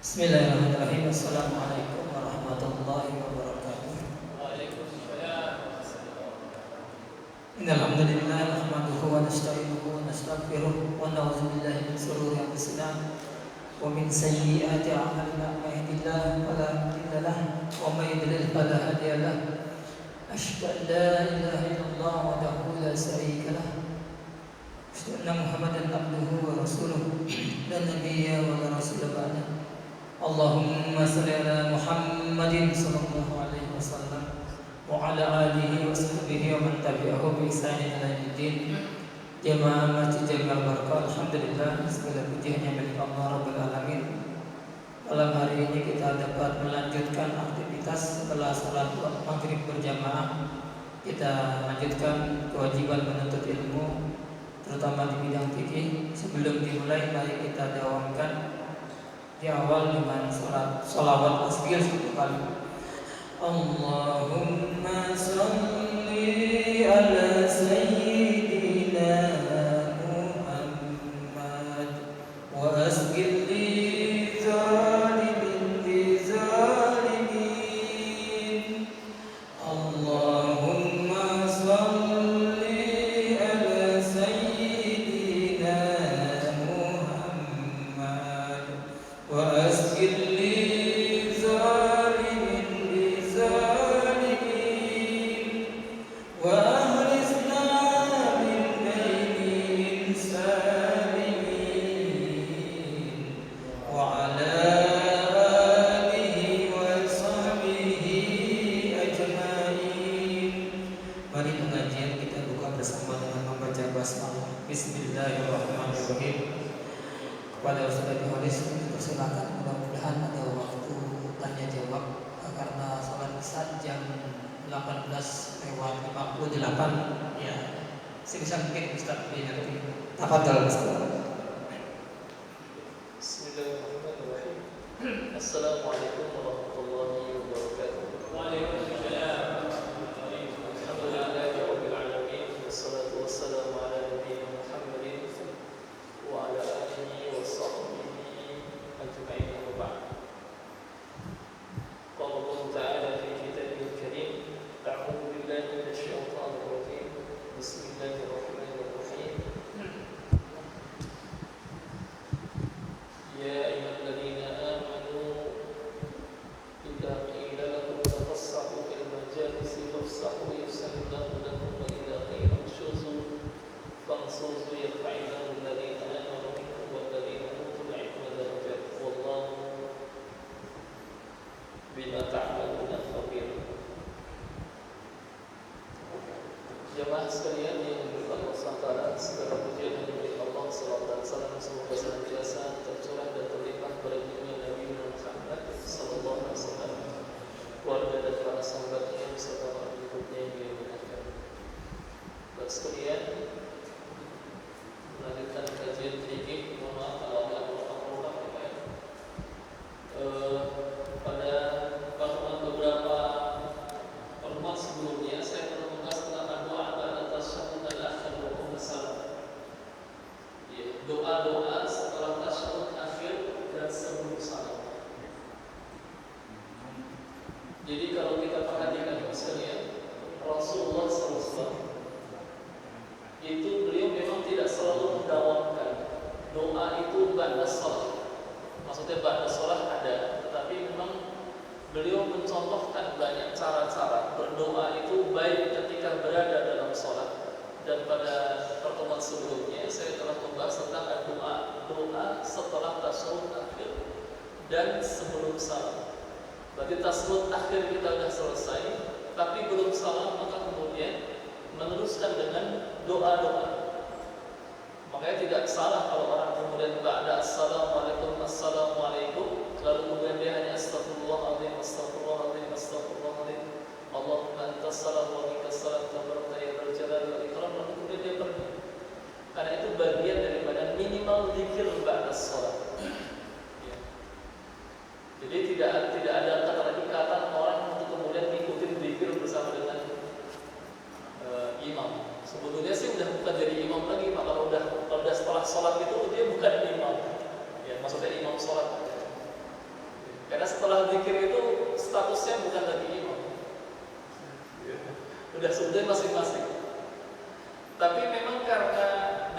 Bismillahirrahmanirrahim. Assalamualaikum warahmatullahi wabarakatuh. Waalaikumsalam. Innal hamdalillah nahmaduhu wa nasta'inuhu wa nastaghfiruh wa na'udzu billahi min shururi anfusina wa min sayyiati a'malina. May yahdihillahu fala mudilla lahu wa may yudlil fala hadiya lahu. Asyhadu an la ilaha illallah wahdahu la syarika lahu. Asyhadu anna Muhammadan abduhu wa rasuluh la nabiyya wa la rasula ba'dahu. Allahumma salli ala Muhammadin sallallahu alaihi wasallam wa ala alihi wa sahbihi wa man tabi'ahu bi ihsanin ila yaumil Jamaah Masjid Jamal Barakah, alhamdulillah segala puji hanya milik Allah Rabbul Alamin. Malam hari ini kita dapat melanjutkan aktivitas setelah salat maghrib berjamaah. Kita lanjutkan kewajiban menuntut ilmu, terutama di bidang fikih. Sebelum dimulai, mari kita dawamkan di awal dengan salawat tasbih 10 kali. Allahumma shalli ala sayyidina Muhammad wa asqil li zalimin li zalimin. Allahumma shalli ala sayyidina Muhammad wa asqil li zalimin li zalimin wa ahrizna min bainihim salimin wa ala alihi wa sahbihi ajmain. Mari pengajian kita buka bersama dengan membaca basmalah. Bismillahirrahmanirrahim. Kepada Ustaz Haris persilakan, mudah-mudahan ada waktu tanya jawab karena salat Isya jam 18:58 ya. Sebisa mungkin Ustaz nanti. Tafadhol Ustaz. Bismillahirrahmanirrahim. Assalamualaikum warahmatullahi wabarakatuh. Waalaikumsalam. Alhamdulillahirabbil alamin. Wassalatu wassalamu ala nabiyyina Muhammadin wa ala alihi wa sahbihi ajma'in wa ba'd. Qala Allah ta'ala fi kitabihil karim, a'udzu billahi minasy syaithanir rajim. Bismillahirrahmanirrahim. Ya ayyuhalladzina amanu idza qila lakum tafassahu fil majalisi fafsahu yafsahillahu lakum wa idza qila inshuzu fansuzu yarfa'illahu alladhina amanu minkum walladhina utul ilma darajat wallahu bima ta'maluna khabir. Jemaah sekalian yang berbahagia, Allah segala puji hanya milik Allah. Salawat dan salam semoga senantiasa tercurah dan terlimpah pada junjungan Nabi Muhammad sallallahu alaihi wasallam, keluarga dan para sahabatnya beserta para pengikutnya yang dimuliakan. Bapak sekalian, melanjutkan kajian fikih. Mohon maaf kalau ada berulang-ulang ya Pak. Pada beberapa pertemuan sebelumnya saya telah membahas tentang doa atas syahud dan akhir wa salam. Doa-doa setelah tasyahud akhir dan sebelum salam. Jadi kalau kita perhatikan sekalian, Rasulullah SAW itu beliau memang tidak selalu mendawamkan doa itu ba'da shalah. Maksudnya ba'da shalah ada, tetapi memang beliau mencontohkan banyak cara-cara berdoa itu baik ketika berada dalam sholat. Dan pada pertemuan sebelumnya saya telah membahas tentang doa setelah tasyahud akhir dan sebelum salam. Berarti tasyahud akhir kita sudah selesai, tapi belum salam, maka kemudian meneruskan dengan doa-doa. Makanya tidak salah kalau orang kemudian ba'da assalamualaikum lalu kemudian dia hanya astagfirullahaladzim Allahumma antas salam wa minkas salam tabarakta ya dzal jalali wal ikram, lalu kemudian dia pergi. Karena itu bagian daripada minimal zikir ba'da shalah. Ya. Jadi tidak ada keterikatan orang untuk kemudian mengikuti zikir bersama dengan imam. Sebetulnya sih udah bukan jadi imam lagi, Pak. Kalau udah setelah sholat itu dia bukan imam. Ya, maksudnya imam sholat. Karena setelah zikir itu statusnya bukan lagi imam, udah sudah masing-masing. Tapi memang karena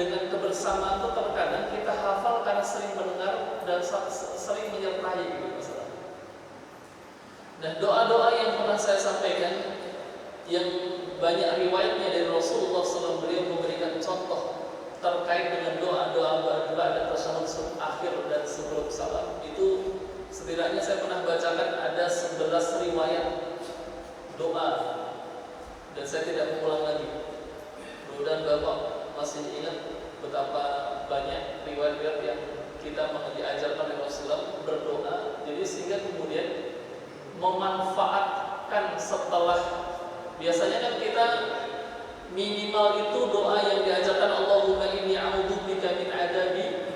dengan kebersamaan itu terkadang kita hafal karena sering mendengar dan sering menyertai gitu masalah. Dan doa-doa yang pernah saya sampaikan yang banyak riwayatnya dari Rasulullah SAW, beliau memberikan contoh terkait dengan doa-doa ba'da tasyahud akhir dan sebelum salam. Itu setidaknya saya pernah bacakan ada 11 riwayat doa dan saya tidak mengulang lagi. Mudah-mudahan Bapak masih ingat betapa banyak riwayat-riwayat yang kita diajarkan oleh Rasulullah berdoa. Jadi sehingga kemudian memanfaatkan setelah, biasanya kan kita minimal itu doa yang diajarkan, Allahumma inni a'udzubika min adabi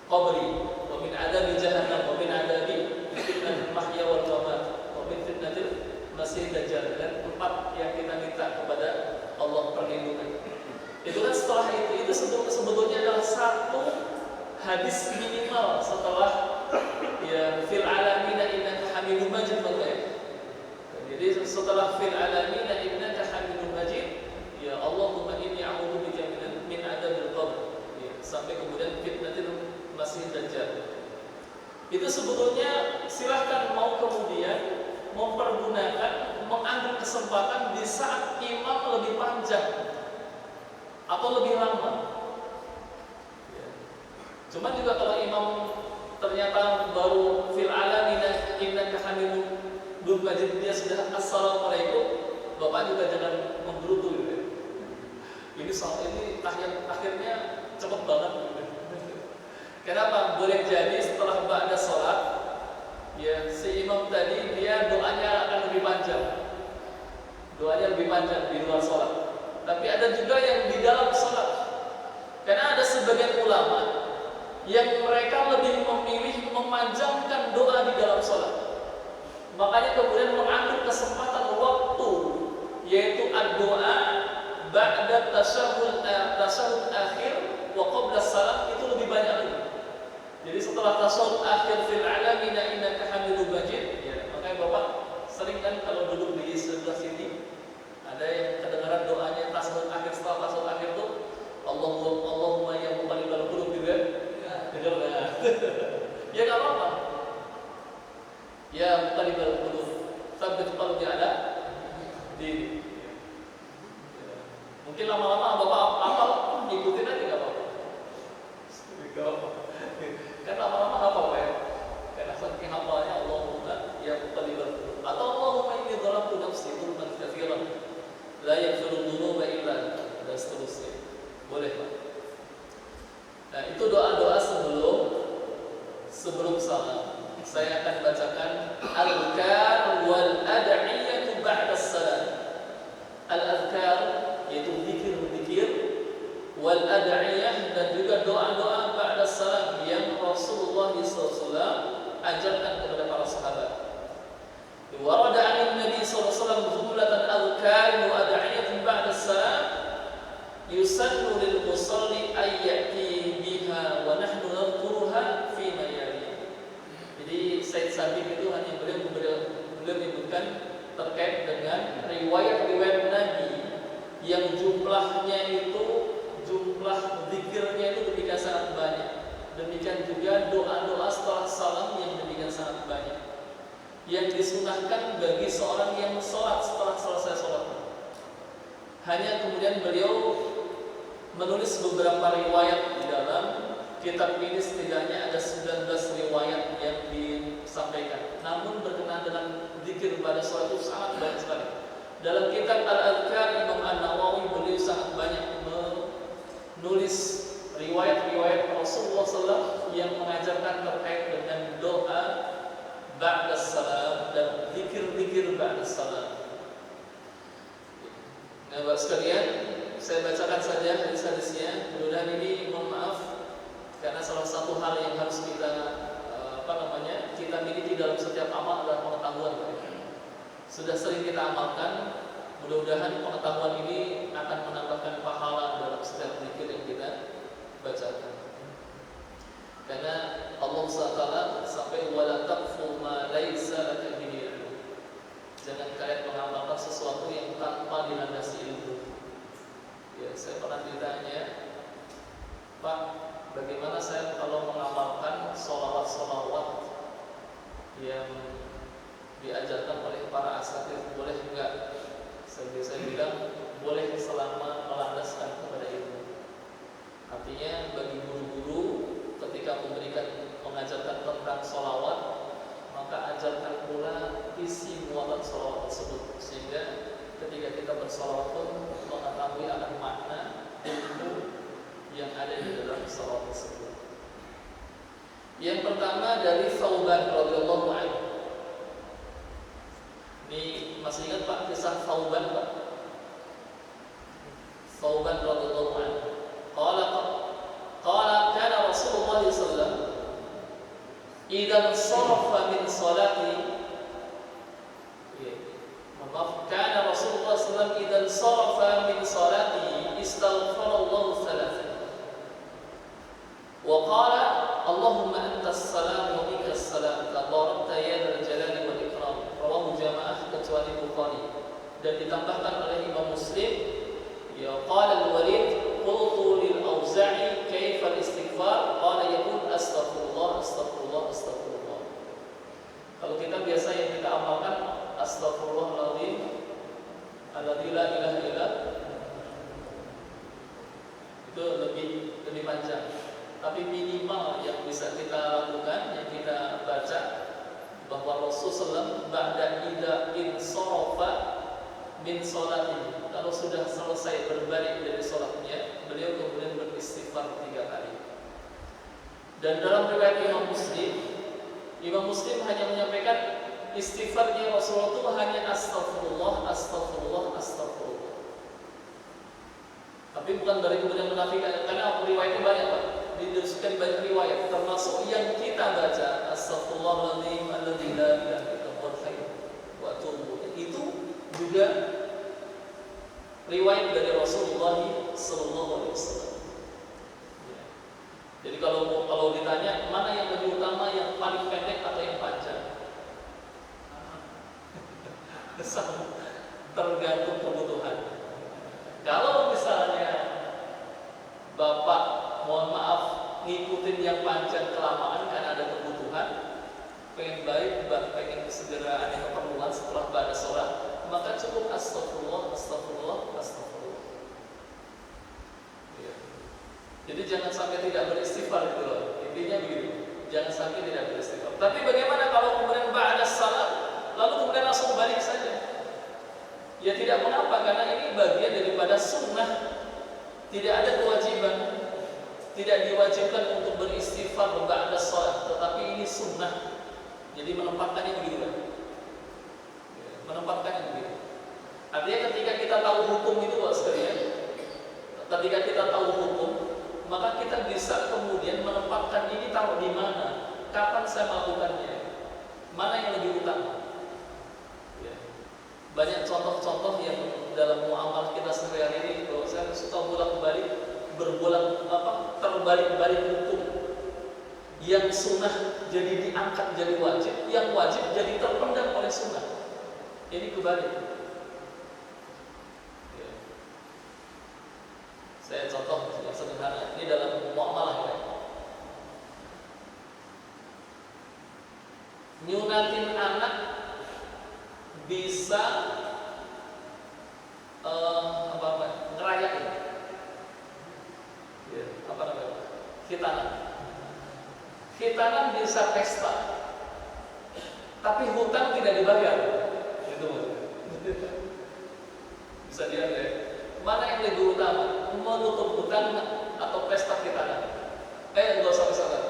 qabri wa min adabi jahannam wa min adabi fitnatil mahya wal mamat wa min fitnatil masih dajjal. Dan 4 yang kita minta kepada Allah perlindungan. Itu kan setelah itu sebetulnya adalah satu hadis minimal setelah ya fil alamina innaka hamidum majid. Jadi setelah fil alamina innaka hamidum majid, ya Allahumma inni a'udzubika min adzabil qabr, ya, sampai kemudian fitnatil masih dajjal. Itu sebetulnya silahkan mau kemudian mempergunakan, mengambil kesempatan di saat imam lebih panjang atau lebih lama. Ya. Cuma juga kalau imam ternyata baru fil alamina innaka hamidum majid, dia sudah assalamualaikum, Bapak juga jangan menggerutu gitu. Ini akhirnya cepat banget gitu. Kenapa? Boleh jadi setelah ba'da sholat, ya si imam tadi dia doanya akan lebih panjang. Doanya lebih panjang di luar sholat. Tapi ada juga yang di dalam sholat. Karena ada sebagian ulama yang mereka lebih memilih memanjangkan doa di dalam sholat. Makanya kemudian mengambil kesempatan waktu, yaitu ad-doa ba'da tasyahud akhir wa qabla salam, itu lebih banyak lagi. Jadi setelah tasyahud akhir fil alamina innaka hamidum majid, ya, makanya Bapak sering kan kalau duduk di sebelah sini ada yang kedengaran doanya tasyahud akhir, setelah tasyahud akhir itu Allahumma ya muqallibal qulub gitu ya. Dengar enggak? Ya enggak apa-apa. Ya muqallibal qulub, tsabbit qalbi ala dini. Mungkin lama-lama Bapak hafal, ikutin aja enggak apa-apa. Enggak apa-apa. Kan lama-lama hafal Pak ya. Karena saking hafalnya Allahumma ya muqallibal qulub, atau Allahumma inni dhalamtu nafsi dzulman katsiran la yaghfiru dzunuba illa anta, dan seterusnya. Boleh Pak. Nah, itu doa-doa sebelum salam. Saya akan bacakan al-adhkar wal ad'iyatu ba'da salam. Al-adhkar yaitu zikir-zikir, wal ad'iyah dan juga doa-doa ba'da salam yang Rasulullah SAW ajarkan kepada para sahabat. Warada 'an Nabi SAW jumlatan adhkar wa ad'iyah ba'da salam yusannu lil musalli ayyati biha wa nahnu nadhkuruha fi mayali. Jadi Said Sabiq itu hanya beliau menyebutkan terkait dengan riwayat-riwayat Nabi yang jumlahnya itu, jumlah zikirnya itu demikian sangat banyak. Demikian juga doa-doa setelah salam yang demikian sangat banyak, yang disunahkan bagi seorang yang sholat setelah selesai sholat. Hanya kemudian beliau menulis beberapa riwayat di dalam kitab ini, setidaknya ada 19 riwayat yang disampaikan. Namun berkenaan dengan zikir pada sholat itu sangat banyak sekali. Dalam kitab Al-Adhkar Imam An-Nawawi beliau sangat banyak menulis riwayat-riwayat Rasulullah SAW yang mengajarkan terkait dengan doa ba'da salam dan zikir-zikir ba'da salam. Nah, Bapak sekalian, saya bacakan saja hadis-hadisnya. Mudah-mudahan ini, mohon maaf, karena salah satu hal yang harus kita kita miliki dalam setiap amal adalah pengetahuan. Sudah sering kita amalkan, mudah-mudahan pengetahuan ini akan menambahkan pahala dalam setiap zikir yang kita bacakan. Karena Allah SWT sampai wala taqfu ma laisa laka bihi ilm. Jangan kalian mengamalkan sesuatu yang tanpa dilandasi ilmu. Ya, saya pernah ditanya, Pak, bagaimana saya kalau mengamalkan sholawat-sholawat yang diajarkan oleh para asatidz, boleh enggak? Saya bilang boleh selama melandaskan kepada ilmu. Artinya bagi guru-guru ketika mengajarkan tentang sholawat, maka ajarkan pula isi muatan sholawat tersebut, sehingga ketika kita bersolawat pun mengetahui akan makna ilmu yang ada di dalam sholawat tersebut. Yang pertama dari Thauban radhiyallahu anhu. Ini masih ingat Pak kisah Thauban, Pak? Thauban radhiyallahu anhu. Qala kana Rasulullah sallallahu alaihi wasallam idza sharafa min salati kana Rasulullah sallallahu alaihi wasallam idza sharafa min salati istaghfarallahu thalathan wa qala Allahumma antas salam wa minkas salam tabarakta ya dzal jalali wal ikram. Rawahu jamaah kecuali Bukhari. Dan ditambahkan oleh Imam Muslim, ya qala al-Walid qultu lil Auza'i kaifa al-istighfar qala yaqul astaghfirullah astaghfirullah astaghfirullah. Kalau kita biasa yang kita amalkan astaghfirullahaladzim alladzi la ilaha illa, itu lebih panjang. Tapi minimal yang bisa kita lakukan, yang kita baca, bahwa Rasulullah ba'da idza insarafa min sholatihi, kalau sudah selesai berbalik dari sholatnya, beliau kemudian beristighfar 3 kali. Dan dalam riwayat Imam Muslim hanya menyampaikan istighfarnya Rasulullah itu hanya astagfirullah, astagfirullah, astagfirullah. Tapi bukan dari kemudian menafikan, karena riwayatnya banyak, Pak. Didiskusikan banyak riwayat, termasuk yang kita baca astaghfirullahaladzim alladzi la ilaha illa huwal hayy wa atubu ilaih. Itu juga riwayat dari Rasulullah sallallahu alaihi wasallam. Jadi kalau ditanya mana yang lebih utama, yang paling pendek atau yang panjang? Tergantung kebutuhan. Kalau misalnya Bapak mohon maaf ngikutin yang panjang kelamaan karena ada kebutuhan, pengen baik, pengen segera ada keperluan setelah pada sholat, maka cukup astagfirullah, astagfirullah, astagfirullah. Ya. Jadi jangan sampai tidak beristighfar gitu loh. Intinya begitu. Jangan sampai tidak beristighfar. Tapi bagaimana kalau kemudian ba'da salat lalu kemudian langsung balik saja? Ya tidak mengapa, karena ini bagian daripada sunnah. Tidak ada kewajiban. Tidak diwajibkan untuk beristighfar ba'da shalah, tetapi ini sunnah. Jadi menempatkannya begitu kan? Menempatkannya begitu. Artinya ketika kita tahu hukum itu, Pak sekalian, ketika kita tahu hukum, maka kita bisa kemudian menempatkan ini taruh di mana, kapan saya melakukannya, mana yang lebih utama. Banyak contoh-contoh yang dalam muamalah kita sehari-hari, kalau saya suka bolak-balik terbalik-balik hukum. Yang sunnah jadi diangkat jadi wajib, yang wajib jadi terpendam oleh sunnah. Ini kebalik. Ya. Saya contoh yang sederhana, ini dalam muamalah ya. Nyunatin anak bisa ngerayain. Ya, apa namanya? Khitanan bisa pesta, tapi hutang tidak dibayar. Itu bisa dilihat ya. Mana yang lebih utama? Menutup hutang atau pesta khitanan? Enggak usah salah.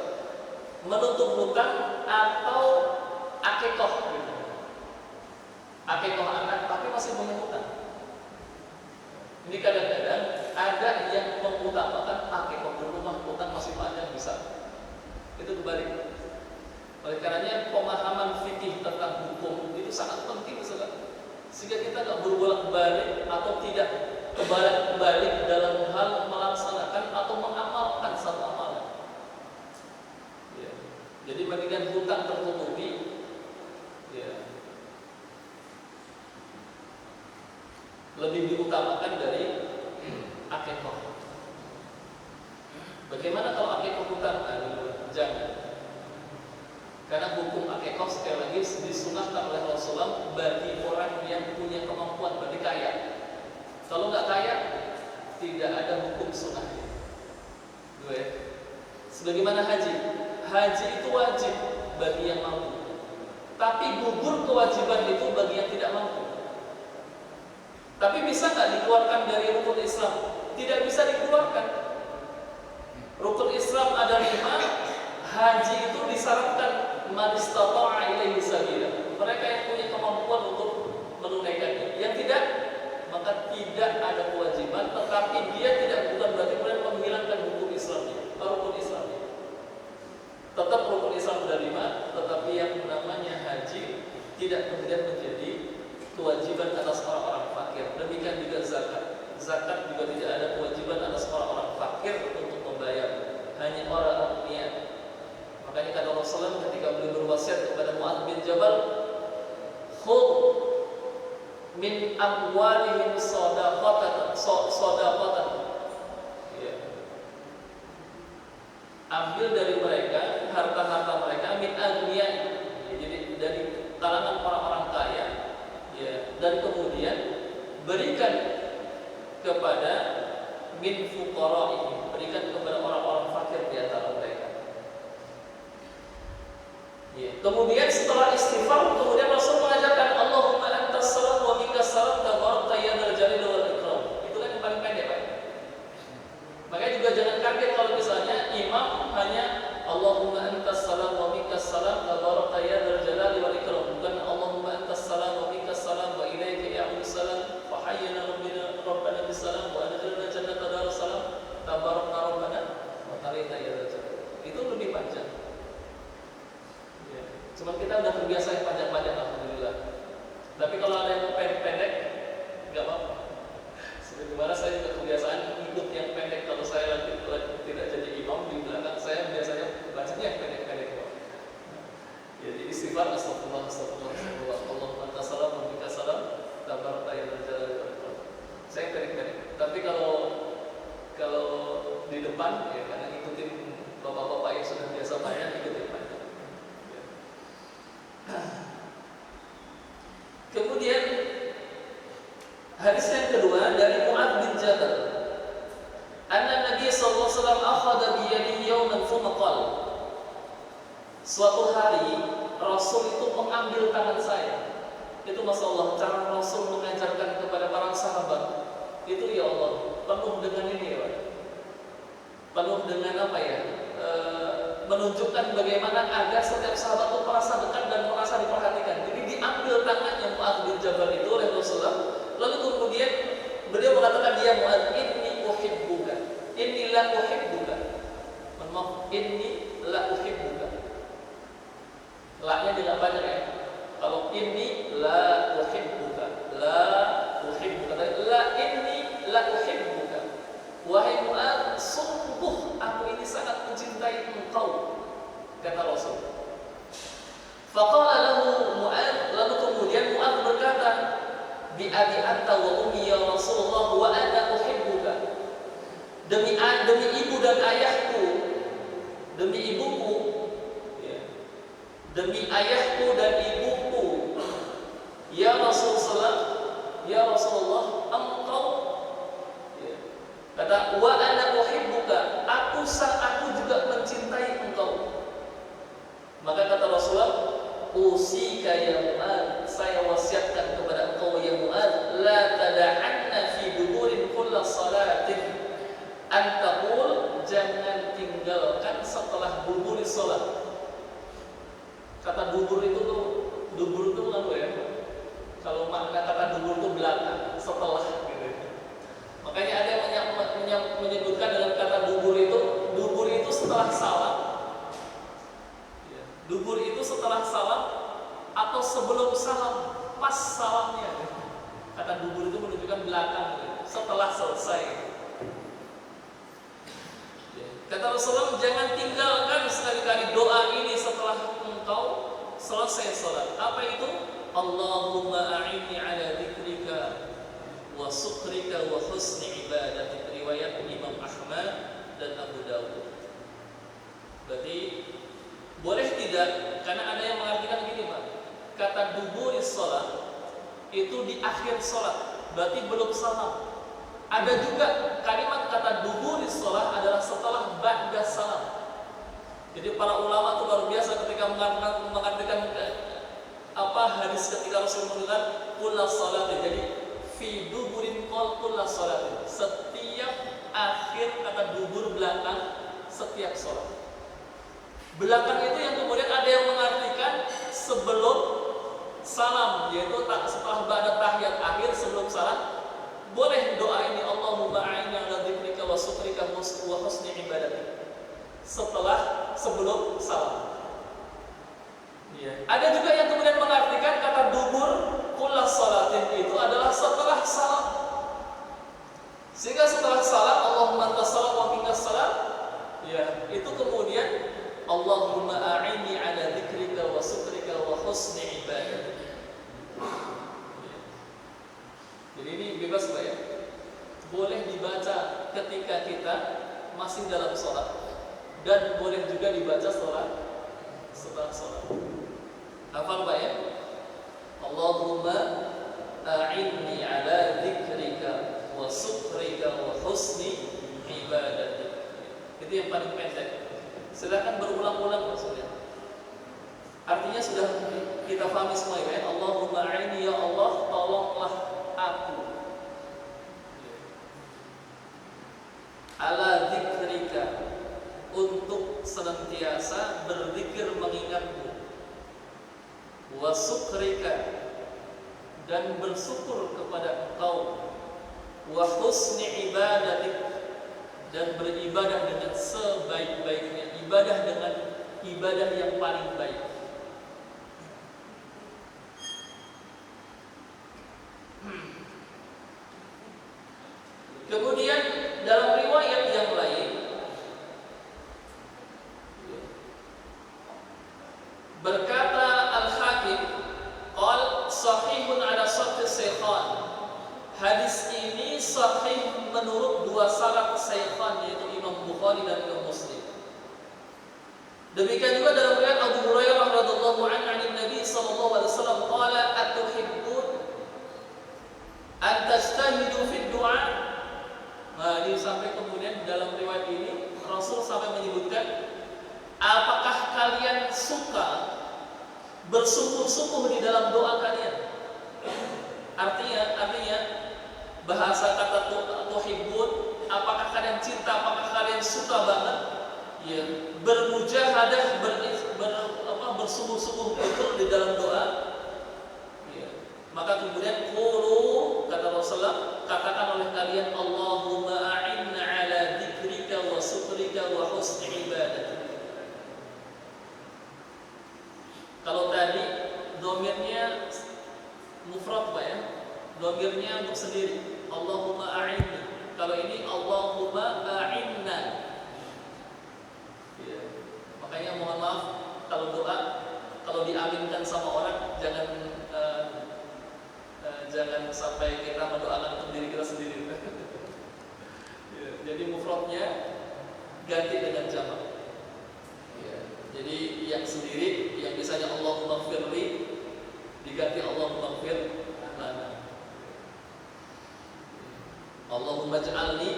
Menutup hutang atau akikoh gitu. Akikoh anak tapi masih punya hutang. Ini kadang-kadang ada yang mengutamakan akikoh dulu, mah hutang masih panjang bisa. Itu kebalik. Oleh karenanya pemahaman fikih tentang hukum itu sangat penting sekali. Sehingga kita tidak berbolak-balik atau tidak kebalik-balik dalam hal melaksanakan atau mengamalkan satu amalan. hutang tertutupi, ya, lebih diutamakan dari akikah. Bagaimana kalau akikah hutang? Jangan. Karena hukum akikah sekali lagi disunahkan oleh Rasulullah bagi orang yang punya kemampuan, bagi kaya. Kalau nggak kaya, tidak ada hukum sunnahnya. Sebagaimana haji, haji itu wajib bagi yang mampu. Tapi gugur kewajiban itu bagi yang tidak mampu. Tapi bisa nggak dikeluarkan dari rukun Islam? Tidak bisa dikeluarkan. Rukun Islam ada 5. Haji itu disyaratkan man istata'a ilaihi sabila. Mereka yang punya kemampuan untuk menunaikannya. Yang tidak, maka tidak ada kewajiban. Tetapi dia bukan berarti kemudian menghilangkan hukum Islamnya, rukun Islamnya. Tetap rukun Islam ada 5, tetapi yang namanya haji tidak kemudian menjadi kewajiban atas orang-orang fakir. Demikian juga zakat. Zakat juga tidak ada kewajiban atas orang-orang fakir untuk membayar, hanya orang agniya. Makanya kata Rasulullah ketika beliau berwasiat kepada Mu'adz bin Jabal, khudh min amwalihim shadaqatan. Ya. Ambil dari mereka harta-harta mereka min agniya. Ya, jadi dari kalangan orang-orang kaya. Ya, dan kemudian berikan kepada min fuqara'i, berikan kepada orang-orang fakir di antara mereka. Ya. Kemudian setelah istighfar, kemudian Rasul mengajarkan Allahumma antas salam wa minkas salam tabarakta ya dzal jalali wal ikram. Itu kan yang paling pendek, Pak. Makanya juga jangan kaget kalau misalnya imam hanya Allahumma antas salam wa minkas salam tabarakta ya dzal jalali wal ikram, bukan Allahumma antas salam wa minkas salam wa ilaika ya'ud salam fa hayyana rabbana bis salam wa adkhilna jannata dar salam tabarakna rabbana wa ta'ala ya dzal jalali. Itu lebih panjang. Cuma kita udah terbiasa yang panjang-panjang, alhamdulillah. Tapi kalau ada yang pendek, nggak apa-apa. Sebagaimana saya juga kebiasaan ikut yang pendek. Kalau saya lagi tidak jadi imam di belakang saya biasanya bacanya yang pendek-pendek. Jadi istighfar, astagfirullah, Allahumma anta salam wa minka salam tabarakta ya dzal jalali wal ikram. Saya pendek-pendek. Tapi kalau di depan ya karena ikutin bapak-bapak yang sudah biasa banyak, ikutin panjang. Kemudian hadis yang kedua dari Mu'adz bin Jabal, anna Nabi sallallahu alaihi wasallam akhadha bi yadihi yawman thumma qala, suatu hari Rasul itu mengambil tangan saya. Itu masyaallah cara Rasul mengajarkan kepada para sahabat. Itu ya Allah, penuh dengan ini ya Pak. Penuh dengan apa ya? Menunjukkan bagaimana agar setiap sahabat itu merasa dekat dan merasa diperhatikan. Jadi diambil tangannya Mu'adz bin Jabal itu oleh Rasulullah. Lalu kemudian beliau mengatakan, dia Mu'adz, inni uhibbuka, inni la uhibbuka. Maaf, inni la uhibbuka. La-nya tidak banyak ya. Kalau inni la uhibbuka, la uhibbuka, la inni la uhibbuka. Wahai Mu'adz, sungguh aku ini sangat mencintai engkau, kata Rasul. Faqala lahu Mu'adz, lalu kemudian Mu'adz berkata, bi abi anta wa ummi ya Rasulullah wa ana uhibbuka. Demi ibu dan ayahku, demi ibuku, ya. Demi ayahku dan ibuku, ya Rasulullah, ya Rasulullah, engkau, kata wa ana uhibbuka, aku juga mencintai engkau. Maka kata Rasulullah, usika ya Mu'adz, saya wasiatkan kepada engkau ya Mu'adz, la tada'anna fi duburin kulla salatin an taqul, jangan tinggalkan setelah dubur salat. Kata dubur itu apa ya? Kalau makna kata dubur itu belakang, setelah gitu. Makanya ada yang menyebutkan dalam kata dubur itu setelah salam. Ya. Dubur itu setelah salam atau sebelum salam, pas salamnya. Kata dubur itu menunjukkan belakang, setelah selesai. Ya. Kata Rasulullah, jangan tinggalkan sekali-kali doa ini setelah engkau selesai salat. Apa itu? Allahumma a'inni ala dzikrika wa syukrika wa husni ibadatik. Riwayat Imam Ahmad dan Abu Dawud. Berarti boleh tidak? Karena ada yang mengartikan begini, Pak. Kata duburis salat itu di akhir salat, berarti belum salam. Ada juga kalimat kata duburis salat adalah setelah ba'da salam. Jadi para ulama itu luar biasa ketika mengartikan apa hadis ketika Rasul mengatakan kullas salat. Jadi fi duburin qol kullas salat. Setiap akhir kata dubur belakang setiap salat. Belakang itu yang kemudian ada yang mengartikan sebelum salam, yaitu setelah ba'da tahiyat akhir sebelum salam. Boleh doa ini, Allahumma a'inni ala dzikrika wa syukrika wa husni ibadatik. Sebelum salam. Ada juga yang kemudian mengartikan kata dubur kullas salatin itu adalah setelah salam. Sehingga setelah salam Allahumma antas salam wa minkas salam, itu kemudian Allahumma a'inni ala dzikrika wa syukrika wa husni ibadatik. Jadi ini bebas Pak ya. Boleh dibaca ketika kita masih dalam sholat dan boleh juga dibaca setelah sholat. Hafal Pak ya? Allahumma a'inni ala dzikrika wa syukrika wa husni ibadatik. Itu yang paling pendek. Silakan berulang-ulang maksudnya. Artinya sudah kita pahami semua ya. Allahumma a'inni ya Allah, tolonglah aku ala dzikrika, untuk senantiasa berzikir mengingatmu, wa syukrika, dan bersyukur kepada Engkau, wa husni ibadatik, dan beribadah dengan sebaik-baiknya, ibadah dengan ibadah yang paling baik. Kemudian dalam riwayat yang lain berkata Al-Hakim, qal sahihun ala syarti shaykhan. Hadis ini sahih menurut dua syarat shaykhan, yaitu Imam Bukhari dan Imam Muslim. Demikian juga dalam riwayat Abu Hurairah radhiyallahu anhu dari Nabi sallallahu alaihi wasallam qala atuhibbun an tajtahidu fi du'a. Nah, ini sampai kemudian dalam riwayat ini Rasul sampai menyebutkan, apakah kalian suka bersungguh-sungguh di dalam doa kalian? Artinya bahasa kata tuhibbun, apakah kalian cinta, apakah kalian suka banget? Ya, bermujahadah, bersungguh-sungguh betul di dalam doa. Ya. Maka kemudian qulu, kata Rasulullah, katakan oleh kalian, Allahumma a'inna ala dzikrika wa syukrika wa husni ibadatik. Kalau tadi dhamirnya mufrad Pak ya, dhamirnya untuk sendiri, Allahumma a'inni. Kalau ini Allahumma a'inna. Ya. Makanya mohon maaf kalau doa, kalau diaminkan sama orang jangan sampai kita mendoakan untuk diri kita sendiri. Ya, jadi mufradnya ganti dengan jamak. Ya, jadi yang sendiri, yang biasanya Allahumma ighfirli diganti Allahumma ighfir lana. Allahumma ij'alni,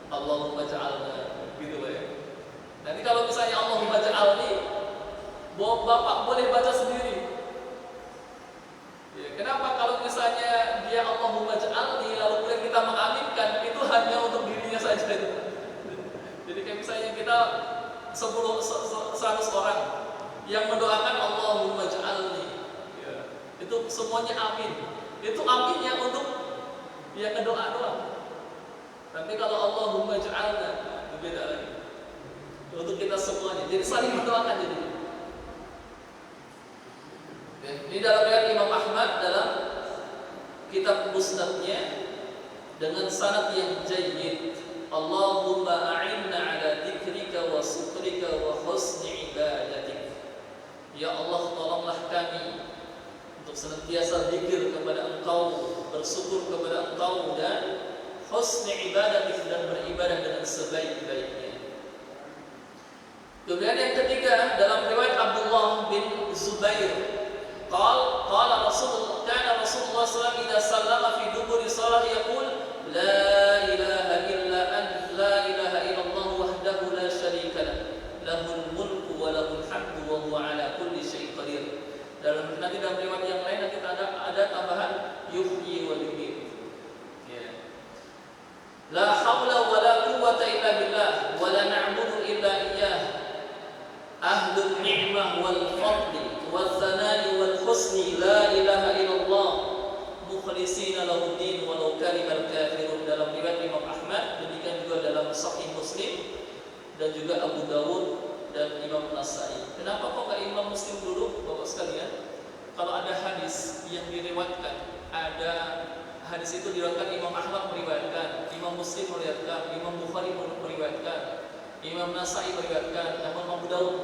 Allahumma ij'alna, gitu Pak ya. Nanti kalau misalnya Allahumma ij'alni, Bapak boleh baca sendiri. Ya, kenapa? Kalau misalnya dia Allahumma ij'alni lalu kemudian kita mengaminkan, itu hanya untuk dirinya saja. Jadi kayak misalnya kita 100 orang yang mendoakan Allahumma ij'alni, ya, itu semuanya amin. Itu aminnya untuk yang ngedoa doang. Tapi kalau Allahumma ij'alna, itu beda lagi. Untuk kita semuanya. Jadi saling mendoakan jadi. Ini dalam riwayat Imam Ahmad dalam kitab Musnadnya dengan sanad yang jayyid. Allahumma a'inna ala dzikrika wa syukrika wa husni ibadatik. Ya Allah, tolonglah kami untuk senantiasa zikir kepada Engkau, bersyukur kepada Engkau, dan husni ibadatik, dan beribadah dengan sebaik-baiknya. Kemudian yang ketiga, dalam riwayat Abdullah bin Zubair, qala Rasulullah sallallahu alaihi wasallam idza sallama fi duburi shalah yaqul la ilaha illa anta la ilaha illallah wahdahu la syarika lah lahul mulku wa lahul hamdu wa huwa ala kulli syai'in qadir. Nanti dalam riwayat yang lain kita ada tambahan yuhyi wa yumiit. Ya. La haula wa la quwwata illa billah wa la na'budu illa iyyah. Ahlul ni'mah wal fadli wal thana'i wal husni la ilaha illallah mukhlisina lahuddin walau karimal kafirun. Dalam riwayat Imam Ahmad, demikian juga dalam Sahih Muslim dan juga Abu Dawud dan Imam Nasai. Kenapa kok nggak Imam Muslim dulu, Bapak sekalian? Kalau ada hadis yang diriwayatkan, ada hadis itu diriwayatkan Imam Ahmad meriwayatkan, Imam Muslim meriwayatkan, Imam Bukhari meriwayatkan, Imam Nasai meriwayatkan, Imam Abu Dawud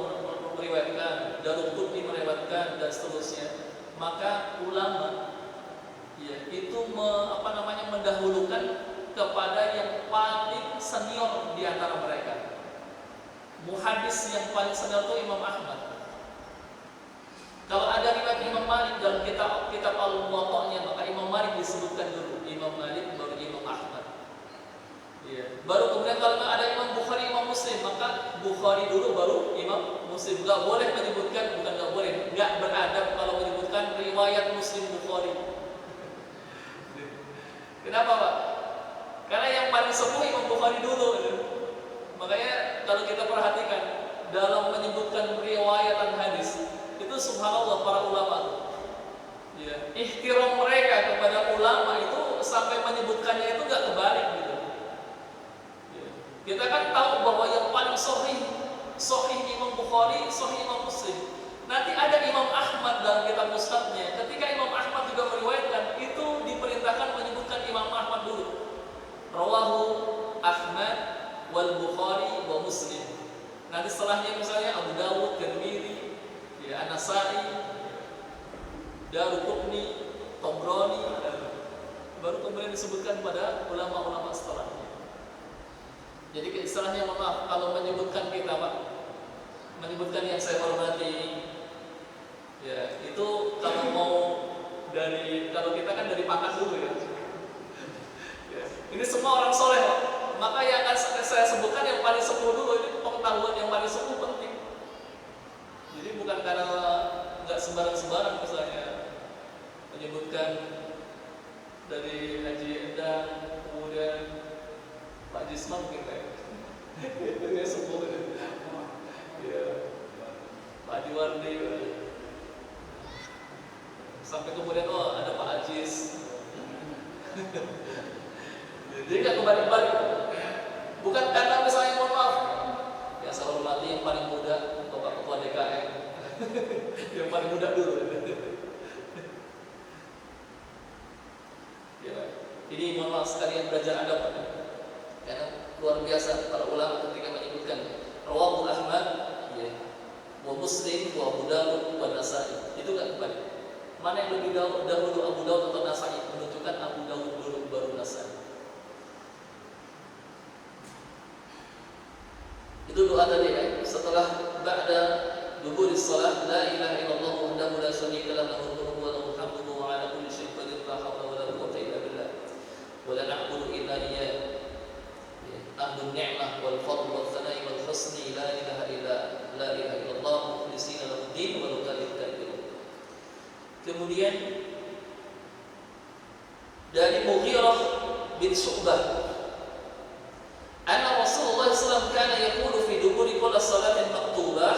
meriwayatkan, Daruqutni meriwayatkan, dan seterusnya. Maka ulama itu mendahulukan kepada yang paling senior di antara mereka. Muhaddis yang paling senior itu Imam Ahmad. Kalau ada riwayat Imam Malik dalam kitab Al-Muwatta'nya, maka Imam Malik disebutkan dulu, Imam Malik baru Imam Ahmad. Ya. Baru kemudian kalau ada Imam Bukhari, Imam Muslim, maka Bukhari dulu baru Imam Muslim. Gak boleh menyebutkan, bukan gak boleh, gak beradab kalau menyebutkan riwayat Muslim Bukhari. Kenapa Pak? Karena yang paling sepuh Imam Bukhari dulu. Makanya kalau kita perhatikan dalam menyebutkan riwayatan hadis, itu subhanallah para ulama, ya, ihtiram mereka kepada ulama itu sampai menyebutkannya itu gak kebalik gitu. Ya. Kita kan tahu bahwa yang paling sahih Imam Bukhari, sahih Imam Muslim. Nanti ada Imam Ahmad dalam kitab Musnadnya. Ketika Imam Ahmad juga meriwayatkan, itu diperintahkan menyebutkan Imam Ahmad dulu. Rawahu Ahmad wal Bukhari wa Muslim. Nanti setelahnya misalnya Abu Dawud, Tirmidzi, ya, An-Nasai, Daruqutni, Tabrani, baru kemudian disebutkan pada ulama-ulama setelahnya. Jadi istilahnya, maaf kalau menyebutkan kita Pak, menyebutkan yang saya hormati, ya itu kalau mau kalau kita kan dari pangkat dulu ya. Ya. Ini semua orang soleh Pak. Maka yang akan saya sebutkan yang paling sepuh dulu, ini pengetahuan yang paling sepuh penting. Jadi bukan karena nggak sembarang-sembarang misalnya menyebutkan dari Haji Endang, kemudian Pak Jisman mungkin kayak itu sepuh ya, Pak Diwardi, sampai kemudian ada Pak Ajis. Jadi nggak kebalik-balik. Bukan karena misalnya mohon maaf, ya saya hormati yang paling muda, Bapak Ketua DKM, yang paling muda dulu. Ya, ini mohon maaf sekalian belajar adab, karena luar biasa para ulama ketika menyebutkan Rawahu Ahmad, ya, wa Muslim, wa Abu Dawud, wa Nasai. Itu nggak kebalik. Mana yang lebih dahulu Abu Dawud atau Nasai? Menunjukkan Abu Dawud dulu baru Nasai. Itu doa tadi kan, setelah ba'da duburis shalah la ilaha illallah wahdahu la syarika lah lahul mulku wa lahul hamdu wa ala kulli syai'in qadir la haula wa la quwwata illa billah wa la na'budu illa iyyah. Ahlun ni'mah wal fadl wal thana'i wal husni la ilaha illallah mukhlisina lahuddin wa la kafirun. Kemudian dari Mughirah bin Syu'bah, anna Rasulullah SAW kana yaqulu fi duburi kulli salatin maktubah,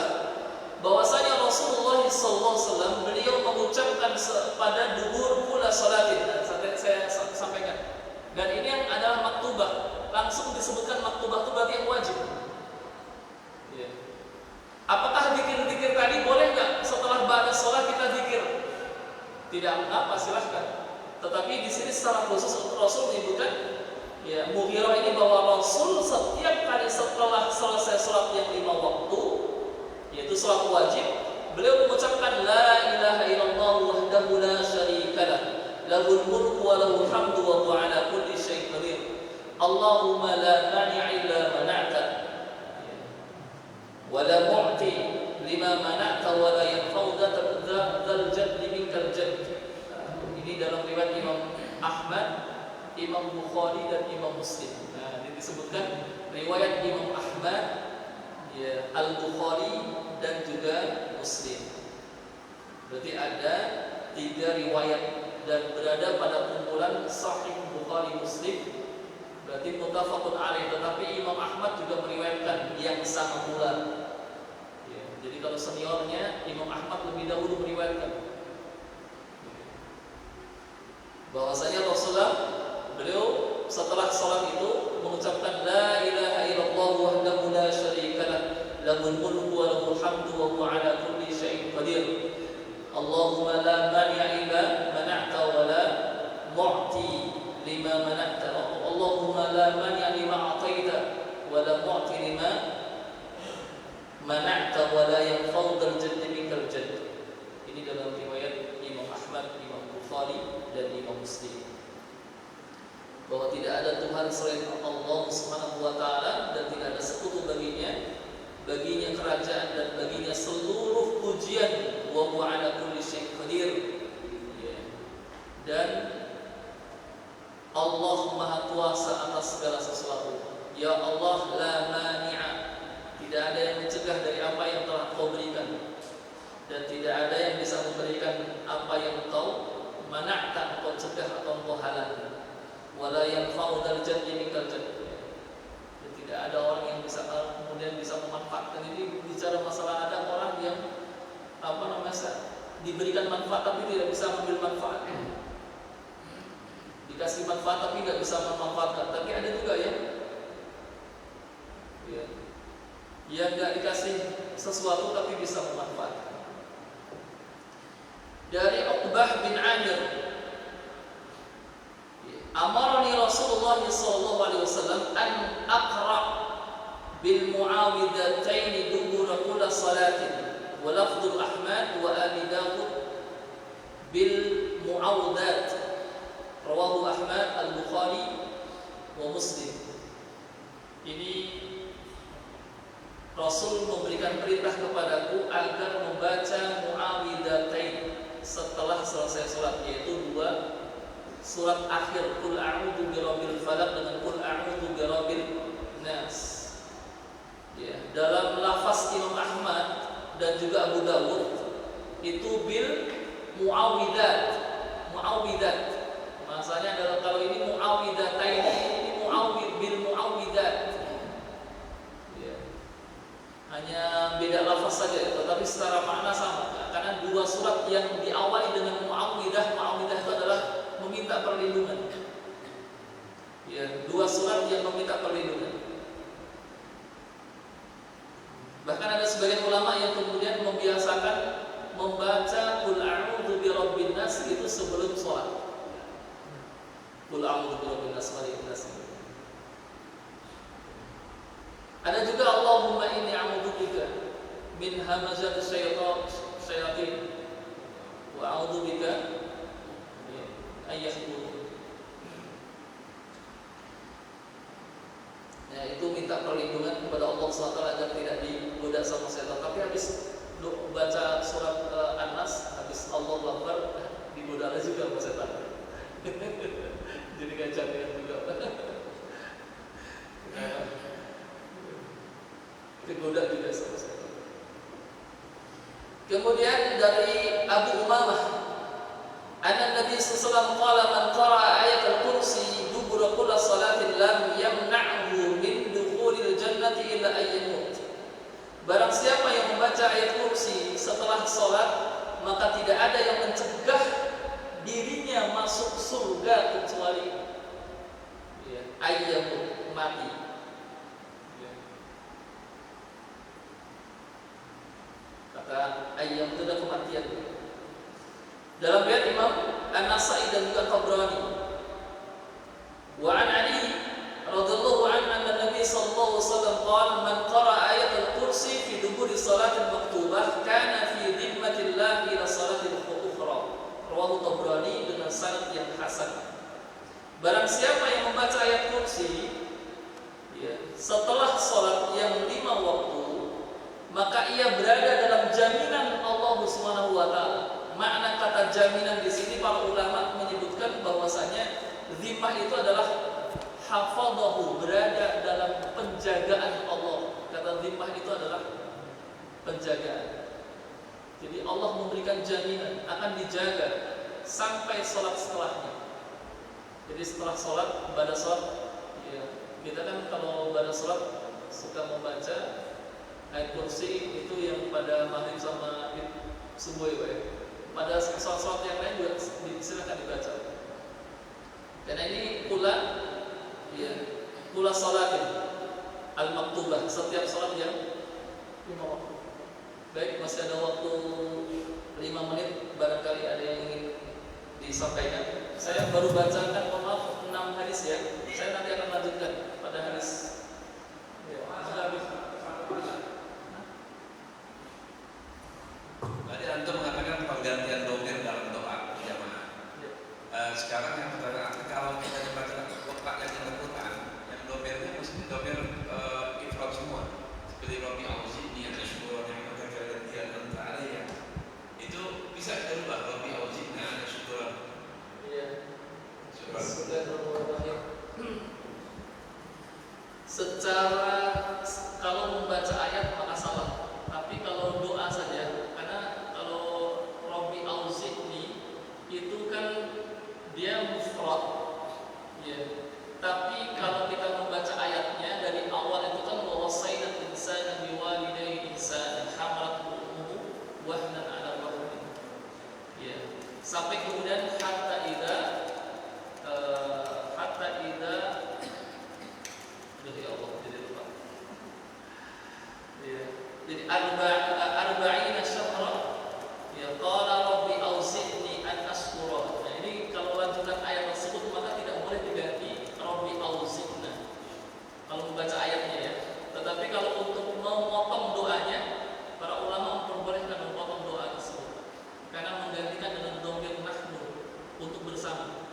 bahwasanya Rasulullah SAW beliau mengucapkan pada dubur kulli salatin. Saya sampaikan. Dan ini yang adalah maktubah, langsung disebutkan maktubah itu berarti yang wajib. Ya. Apakah zikir-zikir tadi boleh nggak setelah ba'da salat kita zikir? Tidak apa, silahkan. Tetapi di sini secara khusus Rasul menyebutkan, ya, Mughirah ini bahwa Rasul setiap kali setelah selesai sholat yang 5 waktu, yaitu sholat wajib, beliau mengucapkan la ilaha illallah wahdahu la syarikalah, lahul mulku wa lahul hamdu wa huwa ala kulli syai'in qadir. Allahumma la mani'a illa mana'ta wa la mu'ti lima mana'ta wa la yanfa'u dzal jaddi minkal jadd. Ini dalam riwayat Imam Ahmad, Imam Bukhari dan Imam Muslim. Nah, ini disebutkan riwayat Imam Ahmad, ya, Al-Bukhari dan juga Muslim. Berarti ada 3 riwayat dan berada pada kumpulan Sahih Bukhari Muslim. Berarti muttafaqun alaih. Tetapi Imam Ahmad juga meriwayatkan yang sama pula. Ya, jadi kalau seniornya Imam Ahmad lebih dahulu meriwayatkan bahwasanya Rasulullah beliau setelah salat itu mengucapkan la ilaha illallah wahdahu la syarikalah, lahul mulku wa lahul hamdu wa huwa ala kulli syai'in qadir. Allahumma la mani'a illa mana'ta wa la mu'ti lima mana'ta. Allahumma la mani'a lima a'taita wa la mu'ti lima mana'ta wa la yanfa'u dzal jaddi minkal jadd. Ini dalam riwayat Imam Ahmad, Imam Bukhari dan Imam Muslim, bahwa tidak ada Tuhan selain Allah Subhanahu wa taala dan tidak ada sekutu baginya kerajaan dan baginya seluruh pujian, wa huwa ala kulli syai'in qadir. Dan Allah Maha Kuasa atas segala sesuatu. Ya Allah, la mani'a, tidak ada yang mencegah dari apa yang telah Kau berikan, dan tidak ada yang bisa memberikan apa yang Kau mana'ta, Kau cegah atau Kau halangi. Wala yanfa'u dzal jaddi minkal jadd. Tidak ada orang yang bisa kemudian bisa memanfaatkan. Ini bicara masalah ada orang yang diberikan manfaat tapi tidak bisa mengambil manfaat. Dikasih manfaat tapi tidak bisa memanfaatkan. Tapi ada juga yang nggak dikasih sesuatu tapi bisa memanfaatkan. Dari Uqbah bin Amir, amarani Rasulullah sallallahu alaihi wasallam an aqra bil muawwidhatayn dubura kulli salatin, wa lafdhul Ahmad wa Abi Dawud bil muawwadat, rawahu Ahmad, Al-Bukhari wa Muslim. Ini Rasul memberikan perintah kepadaku agar membaca muawwidhatain setelah selesai salat, yaitu 2 surat akhir, Qul a'udzu birabbil falaq dengan Qul a'udzu birabbil nas. Ya, dalam lafaz Imam Ahmad dan juga Abu Dawud itu bil muawwidat. Maksudnya adalah kalau ini muawwidatain, ini bil muawwidat. Ya. Hanya beda lafaz saja, tetapi secara makna sama. Karena 2 surat yang diawali dengan muawwidah itu adalah meminta perlindungan. Ya, 2 surat yang meminta perlindungan. Bahkan ada sebagian ulama yang kemudian membiasakan membaca Qul a'udzu birabbin nas itu sebelum sholat. Qul a'udzu birabbin nas, malikin nas. Ada juga Allahumma inni a'udzubika min hamazati syayatin wa a'udzubika ayyahdur. Ya, itu minta perlindungan kepada Allah SWT agar tidak digoda sama setan. Tapi habis baca surat An-Nas, habis Allah Akbar, digoda juga sama setan. Jadi gajaran juga. Digoda juga sama setan. Kemudian dari Abu Umamah, anna Nabi sallallahu alaihi wasallam qala man qara'a ayat al-kursi dubura kulli salatin lam yamna'hu min dukhulil jannati illa ayyamut. Barang siapa yang membaca ayat kursi setelah salat, maka tidak ada yang mencegah dirinya masuk surga kecuali ayyamut, mati. Kata ayyam itu adalah kematian. Dalam riwayat Imam An-Nasa'i dan juga Tabrani. Wa an Ali radhiyallahu anhu anna Nabi sallallahu alaihi wasallam qala man qara'a ayat al-kursi fi duburi salatil maktubah kana fi dhimmatillah ila salatil ukhra. Rawahu Tabrani dengan sanad yang hasan. Barang siapa yang membaca ayat kursi setelah salat yang 5 waktu, maka ia berada dalam jaminan Allah Subhanahu wa taala. Makna kata jaminan di sini para ulama menyebutkan bahwasanya zimmah itu adalah hafadhahu, berada dalam penjagaan Allah. Kata zimmah itu adalah penjagaan. Jadi Allah memberikan jaminan akan dijaga sampai sholat setelahnya. Jadi setelah sholat, pada sholat, ya, kita kan kalau pada sholat suka membaca ayat kursi itu yang pada maghrib sama subuh ya. Pada sholat-sholat yang lain juga silakan dibaca. Karena ini pula, ya, pula sholatin al-maktubah, setiap sholat yang 5 waktu. Baik, masih ada waktu 5 menit, barangkali ada yang ingin disampaikan. Saya baru bacakan, mohon maaf, 6 hadis ya. Saya nanti akan lanjutkan pada hadis. Ya, sudah habis. Tadi antum mengatakan penggantian domir dalam doa jamaah. Sekarang yang pertanyaan, kalau kita baca kotak yang Al-Quran, yang domirnya mesti domir ifrad semua, seperti Rabbi Auzini atau syukur yang ya. Itu bisa kita ubah Rabbi Auzini ada syukur. Iya. Secara kalau membaca ayat maka salah, tapi kalau doa saja, karena kalau Rabbi Auzini itu kan dia mufrad, ya. Tapi kalau kita membaca ayatnya dari awal itu kan wa wasaina insana biwalidayhi ihsana hamalat ummuhu wahnan ala wahnin. Ya. Sampai kemudian hatta idza jadi Allah jadi lupa. Ya. Jadi arba'ina syahra ya qala rabbi auzi'ni an ashkura. Nah, ini kalau lanjutan ayat tersebut maka tidak boleh diganti rabbi auzi'na kalau membaca ayatnya ya. Tetapi kalau untuk memotong doanya, para ulama memperbolehkan memotong doa tersebut karena menggantikan dengan dhamir nahnu untuk bersama.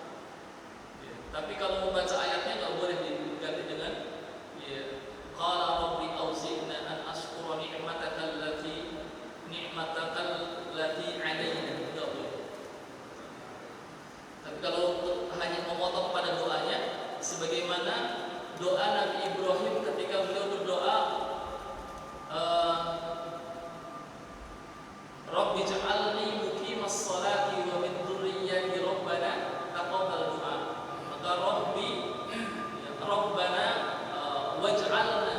Ya. Tapi kalau membaca ayatnya nggak boleh diganti dengan ya qala rabbi auzi'na an ashkura ni'mataka allati alaina, tidak boleh. Tapi kalau hanya memotong pada doanya, sebagaimana doa Nabi Ibrahim ketika beliau berdoa, Rabbi ja'alni muqimas salati wa min dzurriyyati rabbana taqabbal du'a. Maka Rabbi ya, Rabbana waj'alna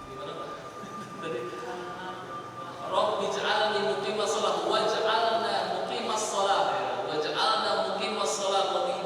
gimana Pak? Tadi Rabbi ja'alni muqimas salat waj'alna muqimas salat waj'alna muqimas salat wa min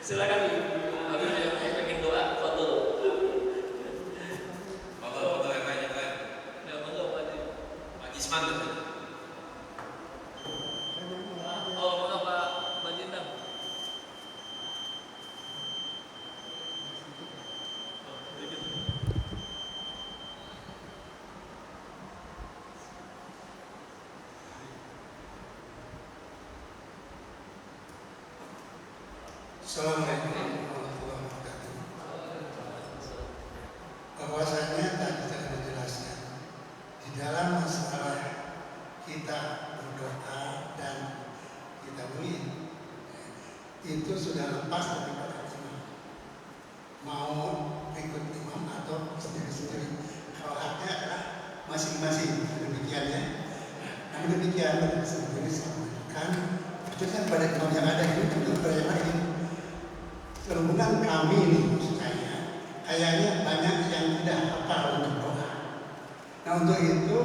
Silakan Habib yang pengen doa, foto. Foto yang banyak kan? Ya, monggo Pak Haji. Pak Gisman tuh. Oh, monggo Pak Bajindang. Assalamualaikum warahmatullahi wabarakatuh. Bahwasanya tadi telah dijelaskan di dalam masalah kita berdoa dan kita beri itu sudah lepas daripada imam. Mau ikut imam atau sendiri-sendiri. Kalau haknya adalah masing-masing. Demikian ya. Namun demikian sendiri saya menunjukkan itu kan pada imam yang ada ini tentu pada yang lain. Kerumunan kami ini maksud saya, kayaknya banyak yang tidak hafal untuk doa. Nah untuk itu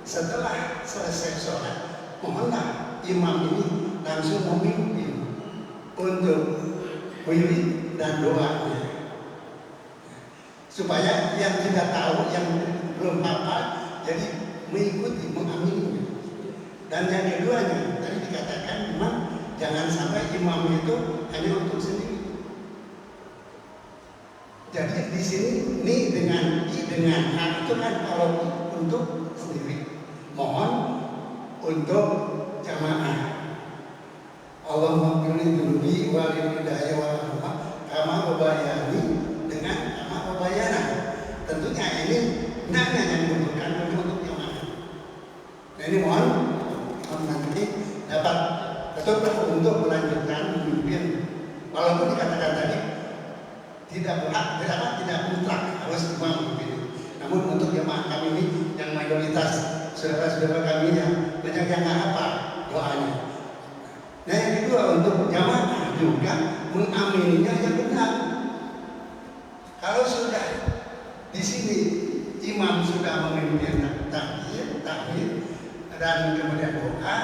setelah selesai sholat, mohonlah imam ini langsung memimpin untuk wirid dan doanya, supaya yang tidak tahu, yang belum hafal, jadi mengikuti, mengamini. Dan yang keduanya tadi dikatakan memang jangan sampai imam itu hanya untuk sendiri. Jadi di sini ini dengan hak itu kan kalau untuk sendiri, mohon untuk jamaah. Allahumma qini dunubi wa hidayah wa rahmah kama ubayani dengan kama ubayana. Tentunya ini hendaknya yang dibutuhkan untuk jamaah. Nah ini mohon nanti dapat betul untuk melanjutkan memimpin, walaupun dikatakan tadi tidak mutlak harus imam memimpin. Namun untuk jamaah kami ini yang mayoritas saudara-saudara kami yang banyak yang nggak hafal doanya. Nah yang kedua untuk jamaah juga mengamininya yang benar. Kalau sudah di sini imam sudah memimpin takbir dan kemudian doa,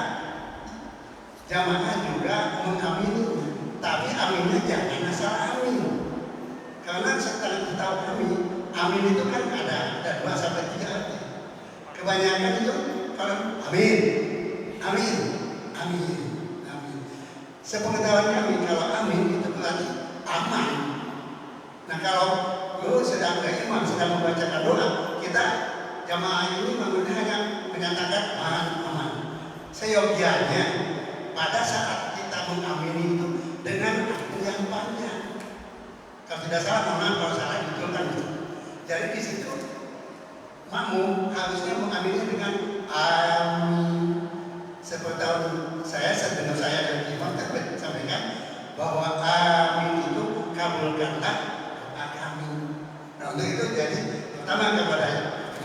jamaah juga mengamininya. Tapi aminnya jangan asal amin. Karena setelah tahu kami, amin itu kan ada 2 sampai 3 arti. Kebanyakan itu kalau amin. Sepengetahuan kami kalau amin itu berarti aman. Nah kalau sedang imam sedang membacakan doa, kita jamaah ini hanya menyatakan aman. Seyogianya pada saat kita mengamini itu dengan arti yang panjang. Kalau tidak salah, mohon kalau salah dibetulkan. Jadi di situ makmum harusnya mengamini dengan amin. Seperti saya sedengar saya dan imam sampaikan bahwa amin itu kabulkanlah doa kami. Nah untuk itu jadi pertama kepada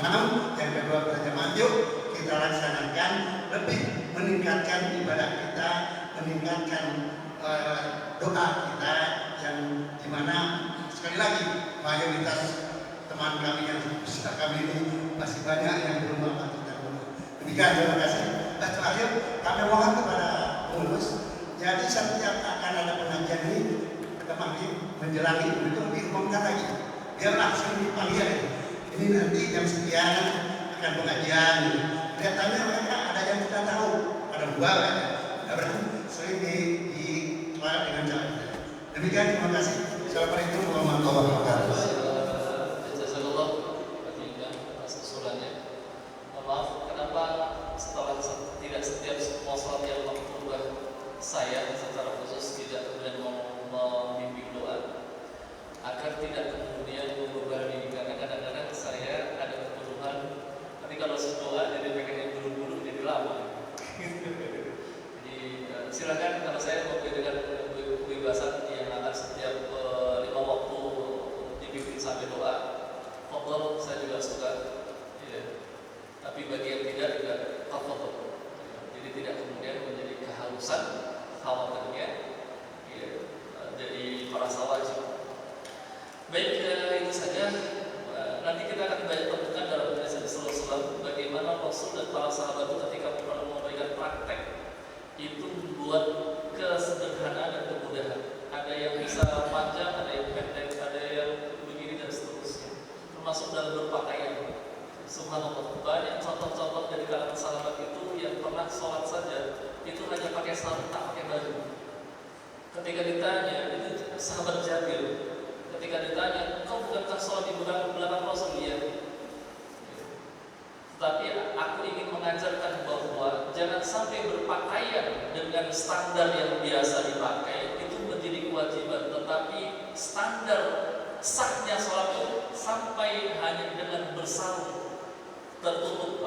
imam, yang kedua kepada jemaat, yuk kita laksanakan lebih meningkatkan ibadah kita, meningkatkan doa kita yang dimana sekali lagi mayoritas teman kami yang besar kami ini masih banyak yang belum hafal kitab. Demikian, terima kasih. Dan terakhir kami mohon kepada pengurus, jadi setiap akan ada pengajian ini kemarin menjelangi itu diumumkan lagi. Biarlah sering dipanggil. Ini nanti jam sekian akan pengajian. Kelihatannya mereka ada yang kita tahu, ada buah kan. Sering dituai dengan cara kita. Demikian, terima kasih. Assalamualaikum warahmatullahi wabarakatuh. Jazakallah atas usulannya. Maaf, kenapa setelah tidak setiap semua sholat yang maktubah saya secara khusus tidak kemudian membimbing doa agar tidak kemudian membebani, karena kadang-kadang saya ada kebutuhan, tapi kalau doa jadi pengen yang buru-buru jadi lama. Jadi silakan kalau saya memberikan kebebasan yang akan setiap 5 waktu dibimbing sampai doa. Fadhal saya juga suka. Ya. Tapi bagi yang tidak juga tafadhal. Jadi tidak kemudian menjadi keharusan khawatirnya. Ya. Jadi merasa wajib. Baik, itu saja. Nanti kita akan banyak temukan dalam hadis Rasulullah bagaimana Rasul dan para sahabat itu ketika memberikan praktek itu membuat kesederhanaan dan kemudahan. Ada yang bisa saat sholat saja itu hanya pakai sarung, tak pakai baju. Ketika ditanya, itu sahabat Jabir, ketika ditanya, kau bukankah sholat di belakang Rasul? Iya. Tapi aku ingin mengajarkan bahwa jangan sampai berpakaian dengan standar yang biasa dipakai itu menjadi kewajiban, tetapi standar sahnya sholat itu sampai hanya dengan bersarung tertutup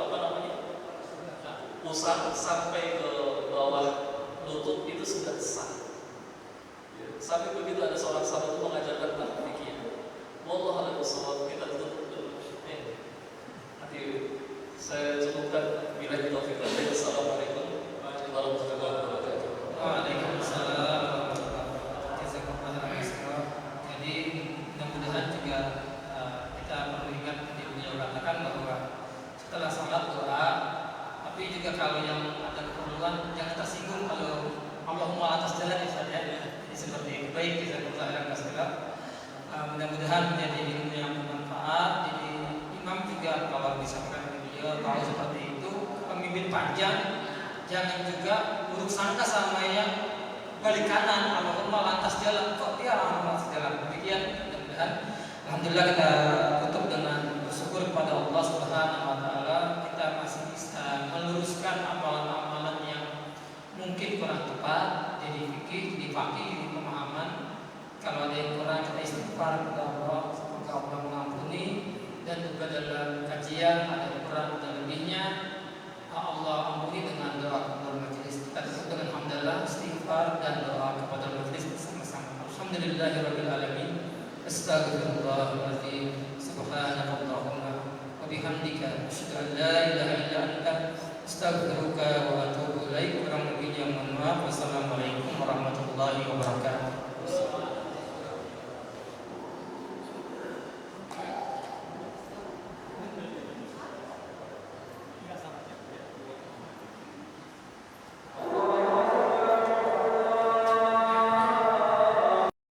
pusat sampai ke bawah lutut itu sudah sah. Sampai begitu ada seorang sahabat itu mengajarkan tentang fikih. Wallahu a'lam bishawab. Kita tutup dulu. Nanti saya cukupkan bila taufik wal hidayah. Assalamualaikum warahmatullahi wabarakatuh. Waalaikumsalam warahmatullahi wabarakatuh. Jadi mudah-mudahan juga kita perlu ingat di beliau katakan bahwa setelah salat doa, tapi juga kalau yang ada keperluan jangan tersinggung kalau Allahumma atas jalan saja. Seperti itu. Baik, jazakumullah khairan. Mudah-mudahan menjadi ilmu yang bermanfaat. Jadi imam juga kalau disampaikan oleh beliau tahu seperti itu, pemimpin panjang jangan juga buruk sangka sama yang balik kanan, Allahumma lantas jalan, kok dia lantas jalan. Demikian, mudah-mudahan alhamdulillah kita tutup dengan bersyukur kepada Allah Subhanahu wa taala, kita masih bisa meluruskan amalan-amalan yang mungkin kurang tepat, jadi fikih, jadi faqih, jadi pemahaman. Kalau ada yang kurang kita istighfar kepada Allah, semoga Allah mengampuni. Dan juga dalam kajian ada yang kurang dan lebihnya, Allah ampuni dengan doa kepada majelis. Kita tutup dengan hamdalah, istighfar dan doa kepada majelis bersama-sama. Alhamdulillahirabbil alamin. Astaghfirullahaladzim. Subhanakallahumma wa bihamdika asyhadu an la ilaha illa anta astaghfiruka wa atubu ilaik. Kurang lebihnya mohon maaf. Wassalamualaikum warahmatullahi wabarakatuh.